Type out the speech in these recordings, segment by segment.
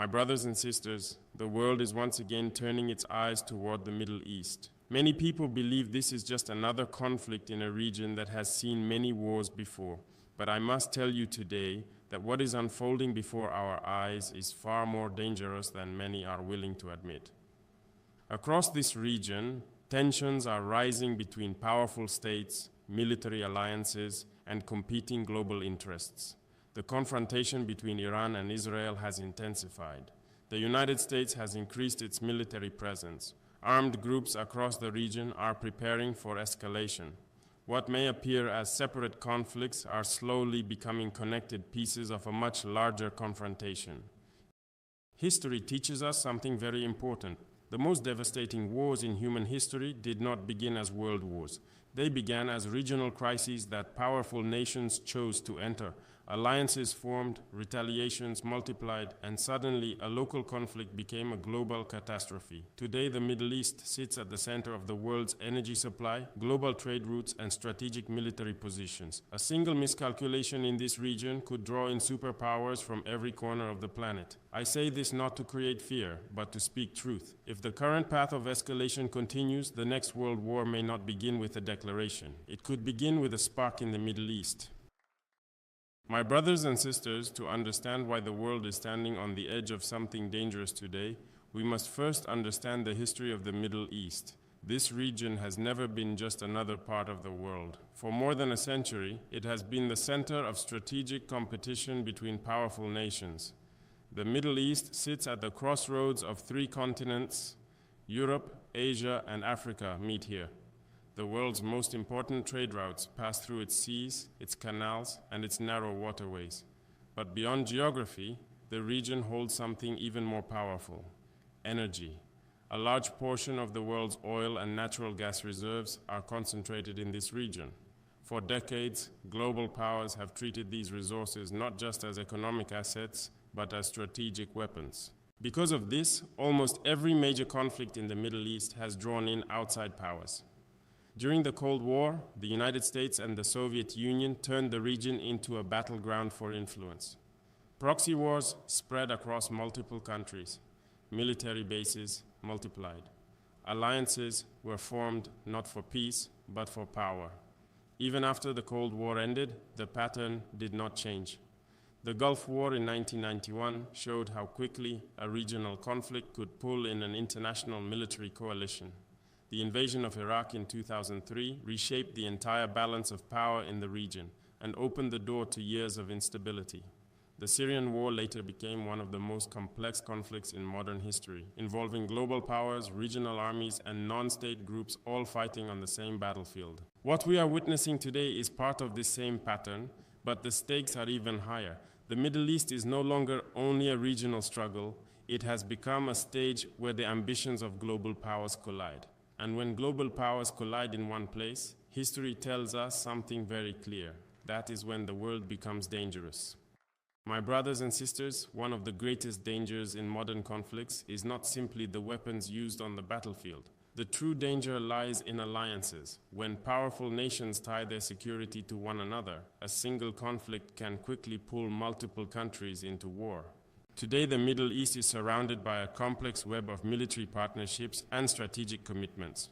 My brothers and sisters, the world is once again turning its eyes toward the Middle East. Many people believe this is just another conflict in a region that has seen many wars before. But I must tell you today that what is unfolding before our eyes is far more dangerous than many are willing to admit. Across this region, tensions are rising between powerful states, military alliances, and competing global interests. The confrontation between Iran and Israel has intensified. The United States has increased its military presence. Armed groups across the region are preparing for escalation. What may appear as separate conflicts are slowly becoming connected pieces of a much larger confrontation. History teaches us something very important. The most devastating wars in human history did not begin as world wars. They began as regional crises that powerful nations chose to enter. Alliances formed, retaliations multiplied, and suddenly a local conflict became a global catastrophe. Today, the Middle East sits at the center of the world's energy supply, global trade routes, and strategic military positions. A single miscalculation in this region could draw in superpowers from every corner of the planet. I say this not to create fear, but to speak truth. If the current path of escalation continues, the next world war may not begin with a declaration. It could begin with a spark in the Middle East. My brothers and sisters, to understand why the world is standing on the edge of something dangerous today, we must first understand the history of the Middle East. This region has never been just another part of the world. For more than a century, it has been the center of strategic competition between powerful nations. The Middle East sits at the crossroads of three continents. Europe, Asia, and Africa meet here. The world's most important trade routes pass through its seas, its canals, and its narrow waterways. But beyond geography, the region holds something even more powerful: energy. A large portion of the world's oil and natural gas reserves are concentrated in this region. For decades, global powers have treated these resources not just as economic assets, but as strategic weapons. Because of this, almost every major conflict in the Middle East has drawn in outside powers. During the Cold War, the United States and the Soviet Union turned the region into a battleground for influence. Proxy wars spread across multiple countries. Military bases multiplied. Alliances were formed not for peace, but for power. Even after the Cold War ended, the pattern did not change. The Gulf War in 1991 showed how quickly a regional conflict could pull in an international military coalition. The invasion of Iraq in 2003 reshaped the entire balance of power in the region and opened the door to years of instability. The Syrian war later became one of the most complex conflicts in modern history, involving global powers, regional armies, and non-state groups all fighting on the same battlefield. What we are witnessing today is part of this same pattern, but the stakes are even higher. The Middle East is no longer only a regional struggle. It has become a stage where the ambitions of global powers collide. And when global powers collide in one place, history tells us something very clear. That is when the world becomes dangerous. My brothers and sisters, one of the greatest dangers in modern conflicts is not simply the weapons used on the battlefield. The true danger lies in alliances. When powerful nations tie their security to one another, a single conflict can quickly pull multiple countries into war. Today, the Middle East is surrounded by a complex web of military partnerships and strategic commitments.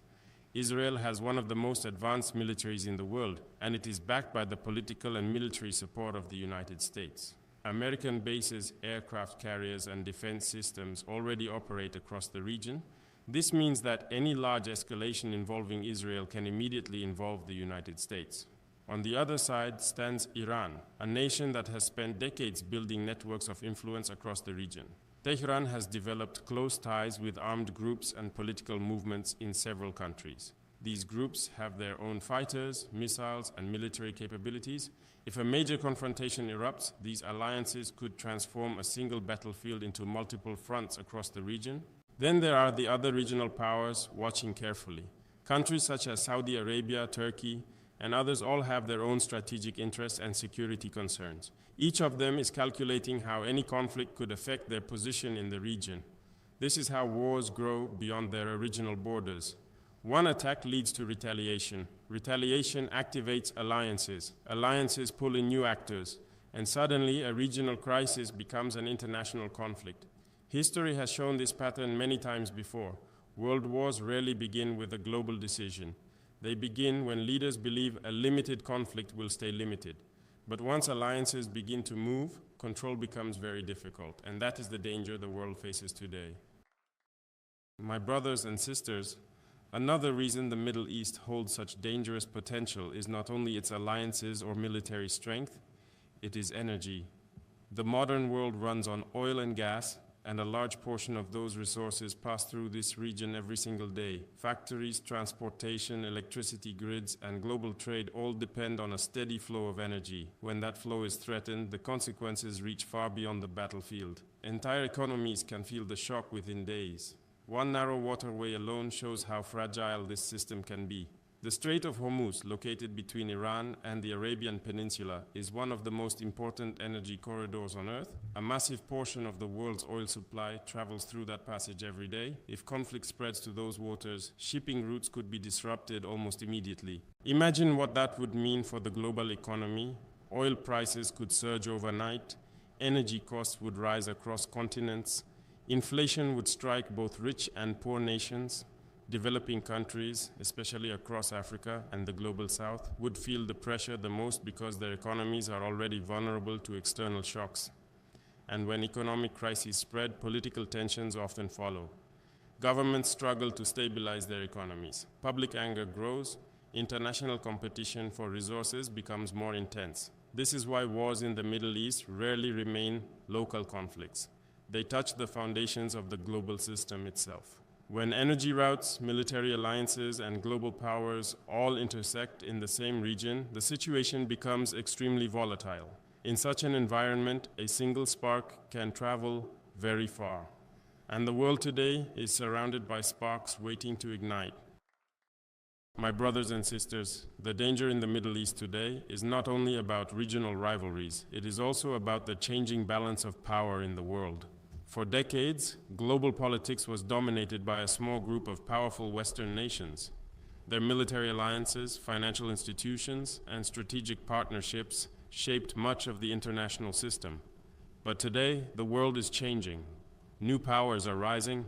Israel has one of the most advanced militaries in the world, and it is backed by the political and military support of the United States. American bases, aircraft carriers, and defense systems already operate across the region. This means that any large escalation involving Israel can immediately involve the United States. On the other side stands Iran, a nation that has spent decades building networks of influence across the region. Tehran has developed close ties with armed groups and political movements in several countries. These groups have their own fighters, missiles, and military capabilities. If a major confrontation erupts, these alliances could transform a single battlefield into multiple fronts across the region. Then there are the other regional powers watching carefully. Countries such as Saudi Arabia, Turkey, and others all have their own strategic interests and security concerns. Each of them is calculating how any conflict could affect their position in the region. This is how wars grow beyond their original borders. One attack leads to retaliation. Retaliation activates alliances. Alliances pull in new actors. And suddenly, a regional crisis becomes an international conflict. History has shown this pattern many times before. World wars rarely begin with a global decision. They begin when leaders believe a limited conflict will stay limited. But once alliances begin to move, control becomes very difficult, and that is the danger the world faces today. My brothers and sisters, another reason the Middle East holds such dangerous potential is not only its alliances or military strength, it is energy. The modern world runs on oil and gas, and a large portion of those resources pass through this region every single day. Factories, transportation, electricity grids, and global trade all depend on a steady flow of energy. When that flow is threatened, the consequences reach far beyond the battlefield. Entire economies can feel the shock within days. One narrow waterway alone shows how fragile this system can be. The Strait of Hormuz, located between Iran and the Arabian Peninsula, is one of the most important energy corridors on Earth. A massive portion of the world's oil supply travels through that passage every day. If conflict spreads to those waters, shipping routes could be disrupted almost immediately. Imagine what that would mean for the global economy. Oil prices could surge overnight, energy costs would rise across continents, inflation would strike both rich and poor nations. Developing countries, especially across Africa and the global south, would feel the pressure the most because their economies are already vulnerable to external shocks. And when economic crises spread, political tensions often follow. Governments struggle to stabilize their economies. Public anger grows. International competition for resources becomes more intense. This is why wars in the Middle East rarely remain local conflicts. They touch the foundations of the global system itself. When energy routes, military alliances, and global powers all intersect in the same region, the situation becomes extremely volatile. In such an environment, a single spark can travel very far. And the world today is surrounded by sparks waiting to ignite. My brothers and sisters, the danger in the Middle East today is not only about regional rivalries, it is also about the changing balance of power in the world. For decades, global politics was dominated by a small group of powerful Western nations. Their military alliances, financial institutions, and strategic partnerships shaped much of the international system. But today, the world is changing. New powers are rising.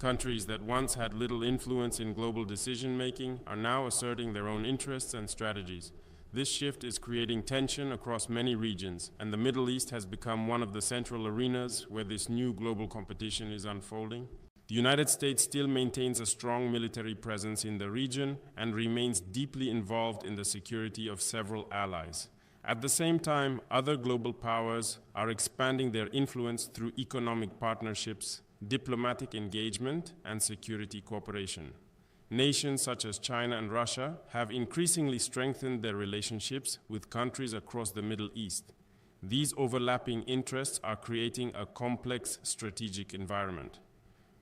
Countries that once had little influence in global decision-making are now asserting their own interests and strategies. This shift is creating tension across many regions, and the Middle East has become one of the central arenas where this new global competition is unfolding. The United States still maintains a strong military presence in the region and remains deeply involved in the security of several allies. At the same time, other global powers are expanding their influence through economic partnerships, diplomatic engagement, and security cooperation. Nations such as China and Russia have increasingly strengthened their relationships with countries across the Middle East. These overlapping interests are creating a complex strategic environment.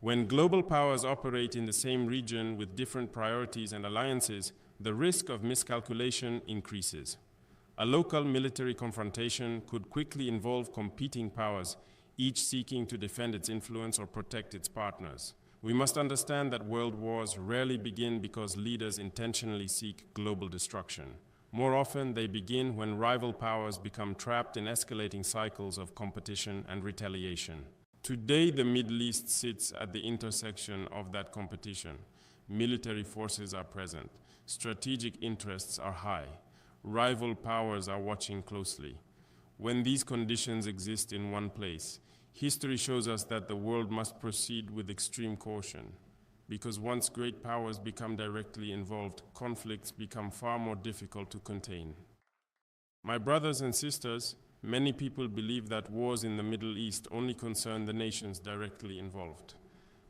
When global powers operate in the same region with different priorities and alliances, the risk of miscalculation increases. A local military confrontation could quickly involve competing powers, each seeking to defend its influence or protect its partners. We must understand that world wars rarely begin because leaders intentionally seek global destruction. More often, they begin when rival powers become trapped in escalating cycles of competition and retaliation. Today, the Middle East sits at the intersection of that competition. Military forces are present. Strategic interests are high. Rival powers are watching closely. When these conditions exist in one place, history shows us that the world must proceed with extreme caution, because once great powers become directly involved, conflicts become far more difficult to contain. My brothers and sisters, many people believe that wars in the Middle East only concern the nations directly involved.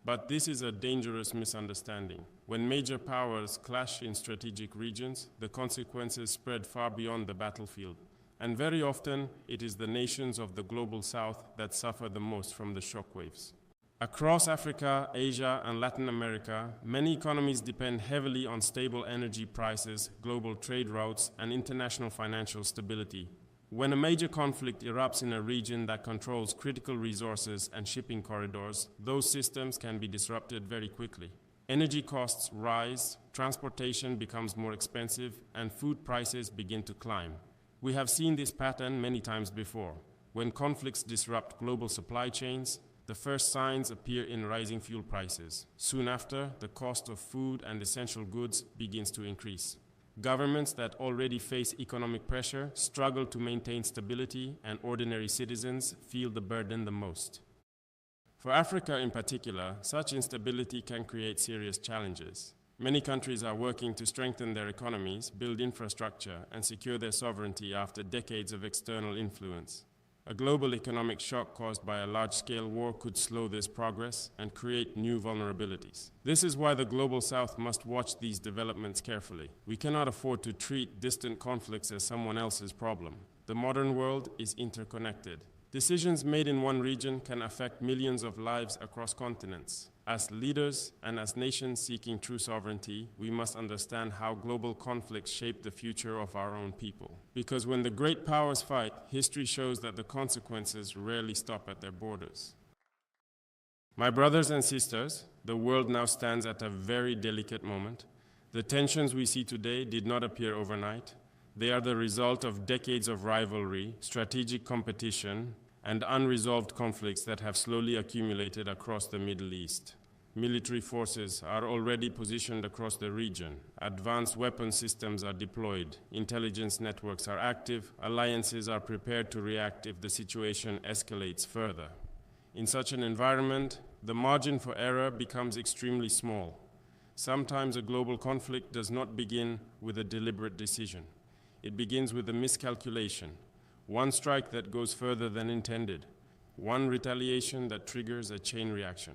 But this is a dangerous misunderstanding. When major powers clash in strategic regions, the consequences spread far beyond the battlefield. And very often, it is the nations of the global south that suffer the most from the shockwaves. Across Africa, Asia, and Latin America, many economies depend heavily on stable energy prices, global trade routes, and international financial stability. When a major conflict erupts in a region that controls critical resources and shipping corridors, those systems can be disrupted very quickly. Energy costs rise, transportation becomes more expensive, and food prices begin to climb. We have seen this pattern many times before. When conflicts disrupt global supply chains, the The first signs appear in rising fuel prices. Soon after, the cost of food and essential goods begins to increase. Governments that already face economic pressure struggle to maintain stability, and ordinary citizens feel the burden the most. For Africa in particular, such instability can create serious challenges. Many countries are working to strengthen their economies, build infrastructure, and secure their sovereignty after decades of external influence. A global economic shock caused by a large-scale war could slow this progress and create new vulnerabilities. This is why the Global South must watch these developments carefully. We cannot afford to treat distant conflicts as someone else's problem. The modern world is interconnected. Decisions made in one region can affect millions of lives across continents. As leaders and as nations seeking true sovereignty, we must understand how global conflicts shape the future of our own people. Because when the great powers fight, history shows that the consequences rarely stop at their borders. My brothers and sisters, the world now stands at a very delicate moment. The tensions we see today did not appear overnight. They are the result of decades of rivalry, strategic competition, and unresolved conflicts that have slowly accumulated across the Middle East. Military forces are already positioned across the region. Advanced weapon systems are deployed. Intelligence networks are active. Alliances are prepared to react if the situation escalates further. In such an environment, the margin for error becomes extremely small. Sometimes a global conflict does not begin with a deliberate decision. It begins with a miscalculation. One strike that goes further than intended. One retaliation that triggers a chain reaction.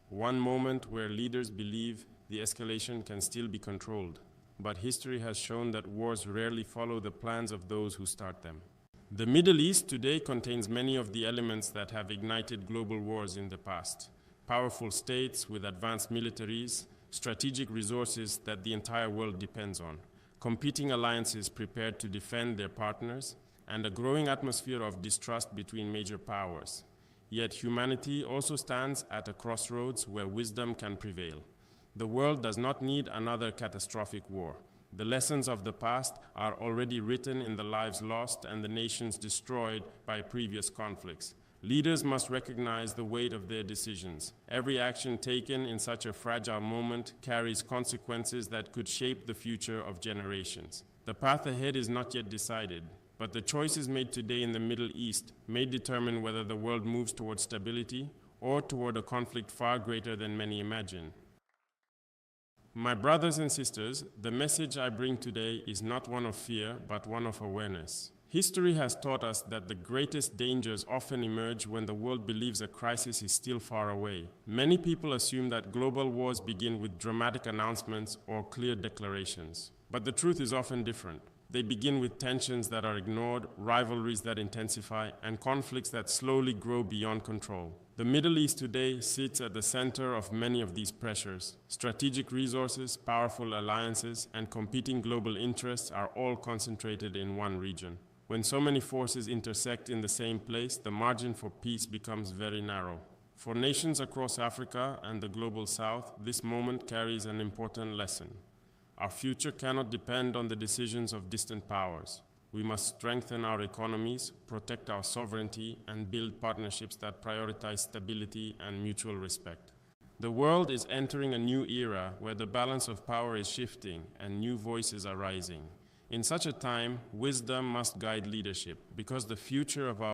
One moment where leaders believe the escalation can still be controlled. But history has shown that wars rarely follow the plans of those who start them. The Middle East today contains many of the elements that have ignited global wars in the past. Powerful states with advanced militaries, strategic resources that the entire world depends on, competing alliances prepared to defend their partners, and a growing atmosphere of distrust between major powers. Yet humanity also stands at a crossroads where wisdom can prevail. The world does not need another catastrophic war. The lessons of the past are already written in the lives lost and the nations destroyed by previous conflicts. Leaders must recognize the weight of their decisions. Every action taken in such a fragile moment carries consequences that could shape the future of generations. The path ahead is not yet decided. But the choices made today in the Middle East may determine whether the world moves toward stability or toward a conflict far greater than many imagine. My brothers and sisters, the message I bring today is not one of fear, but one of awareness. History has taught us that the greatest dangers often emerge when the world believes a crisis is still far away. Many people assume that global wars begin with dramatic announcements or clear declarations. But the truth is often different. They begin with tensions that are ignored, rivalries that intensify, and conflicts that slowly grow beyond control. The Middle East today sits at the center of many of these pressures. Strategic resources, powerful alliances, and competing global interests are all concentrated in one region. When so many forces intersect in the same place, the margin for peace becomes very narrow. For nations across Africa and the Global South, this moment carries an important lesson. Our future cannot depend on the decisions of distant powers. We must strengthen our economies, protect our sovereignty, and build partnerships that prioritize stability and mutual respect. The world is entering a new era where the balance of power is shifting and new voices are rising. In such a time, wisdom must guide leadership, because the future of our